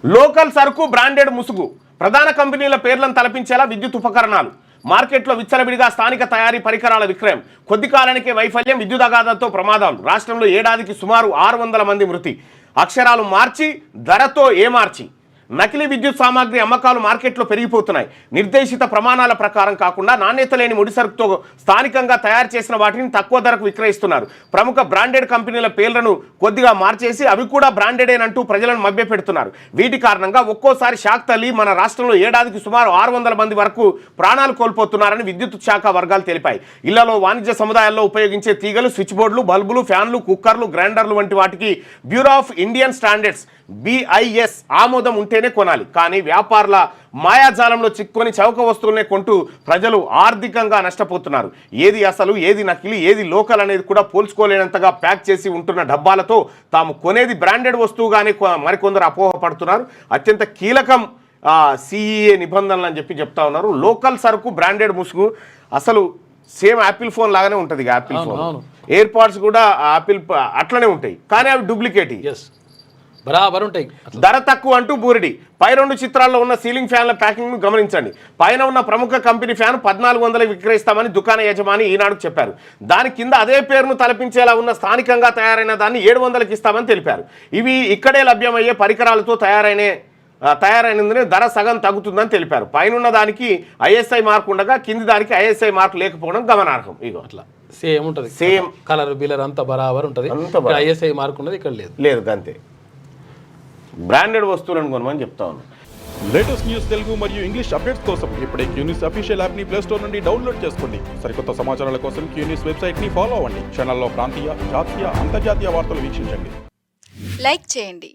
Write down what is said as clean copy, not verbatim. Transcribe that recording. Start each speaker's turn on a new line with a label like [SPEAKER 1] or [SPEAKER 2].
[SPEAKER 1] local సరుకు branded ముసుగు ప్రధాన కంపెనీల పేర్లను తలపించేలా విద్యుత్ ఉపకరణాలు మార్కెట్లో విచ్చలవిడిగా స్థానిక తయారీ పరికరాల విక్రయం కొద్ది కాలానికే వైఫల్యం విద్యుత్ అగాధంతో ప్రమాదాలు రాష్ట్రంలో ఏడాదికి సుమారు 600 మంది మృతి అక్షరాలు మార్చి ధరతో ఏమార్చి నకిలీ విద్యుత్ సామాగ్రి అమ్మకాలు మార్కెట్లో పెరిగిపోతున్నాయి నిర్దేశిత ప్రమాణాల ప్రకారం కాకుండా నాణ్యత లేని ముడి సరుకుతో స్థానికంగా తయారు చేసిన వాటిని తక్కువ ధరకు విక్రయిస్తున్నారు ప్రముఖ బ్రాండెడ్ కంపెనీల పేర్లను కొద్దిగా మార్చేసి అవి కూడా బ్రాండెడేనంటూ ప్రజలను మభ్యపెడుతున్నారు వీటి కారణంగా ఒక్కోసారి షాక్ తల్లి మన రాష్ట్రంలో ఏడాదికి సుమారు 600 మంది వరకు ప్రాణాలు కోల్పోతున్నారని విద్యుత్ శాఖ వర్గాలు తెలిపాయి ఇళ్లలో వాణిజ్య సముదాయాల్లో ఉపయోగించే తీగలు స్విచ్ బోర్డులు బల్బులు ఫ్యాన్లు కుక్కర్లు గ్రైండర్లు వంటి వాటికి bureau of Indian standards BIS ఆమోదం ఉంటేనే కొనాలి కానీ వ్యాపారుల మాయాజాలంలో చిక్కుకొని చౌక వస్తువులనే కొంటూ ప్రజలు ఆర్థికంగా నష్టపోతున్నారు ఏది అసలు ఏది నకిలీ ఏది లోకల్ అనేది కూడా పోల్చుకోలేనంతగా ప్యాక్ చేసి ఉంటున్న డబ్బాలతో తాము కొనేది బ్రాండెడ్ వస్తువుగానే మరికొందరు అపోహపడుతున్నారు అత్యంత కీలకం CEA నిబంధనలు అని చెప్తా ఉన్నారు లోకల్ సరుకు బ్రాండెడ్ ముసుగు అసలు సేమ్ యాపిల్ ఫోన్ లాగానే ఉంటుంది యాపిల్ ఫోన్ ఎయిర్ పాడ్స్ కూడా యాపిల్ అట్లనే ఉంటాయి కానీ అవి డూప్లికేట్
[SPEAKER 2] బరాబర్ ఉంటాయి
[SPEAKER 1] ధర తక్కువ అంటూ బూరిడి పై 2 చిత్రాల్లో ఉన్న సీలింగ్ ఫ్యాన్ల ప్యాకింగ్ ను గమనించండి పైన ఉన్న ప్రముఖ కంపెనీ ఫ్యాన్ 1400 విక్రయిస్తామని దుకాణ యజమాని ఈనాడు చెప్పారు దాని కింద అదే పేరును తలపించేలా ఉన్న స్థానికంగా తయారైన దాన్ని 700కి ఇస్తామని తెలిపారు ఇవి ఇక్కడే లభ్యమయ్యే పరికరాలతో తయారైనందునే ధర సగం తగ్గుతుందని తెలిపారు పైన దానికి ISI మార్క్ ఉండగా కింది దానికి ISI మార్క్ లేకపోవడం గమనార్హం ఇగో
[SPEAKER 2] అట్లా సేమ్ ఉంటుంది
[SPEAKER 1] సేమ్
[SPEAKER 2] కలర్ బిలర్ అంతా బరాబర్ ఉంటుంది ISI మార్క్ ఉన్నది ఇక్కడ
[SPEAKER 1] లేదు అంతే బ్రాండెడ్ వస్తువులను కొనమని చెప్తా ఉన్నాను
[SPEAKER 3] లేటెస్ట్ న్యూస్ తెలుగు మరియు ఇంగ్లీష్ అప్డేట్స్ కోసం ఇప్పుడే క్యూన్యూస్ అఫీషియల్ యాప్ ని ప్లే స్టోర్ నుండి డౌన్లోడ్ చేసుకోండి సరికొత్త సమాచారాల కోసం క్యూన్యూస్ వెబ్సైట్ ని ఫాలో అవ్వండి ఛానల్లో ప్రాంతీయ జాతీయ అంతర్జాతీయ వార్తలు వీక్షించండి
[SPEAKER 4] లైక్ చేయండి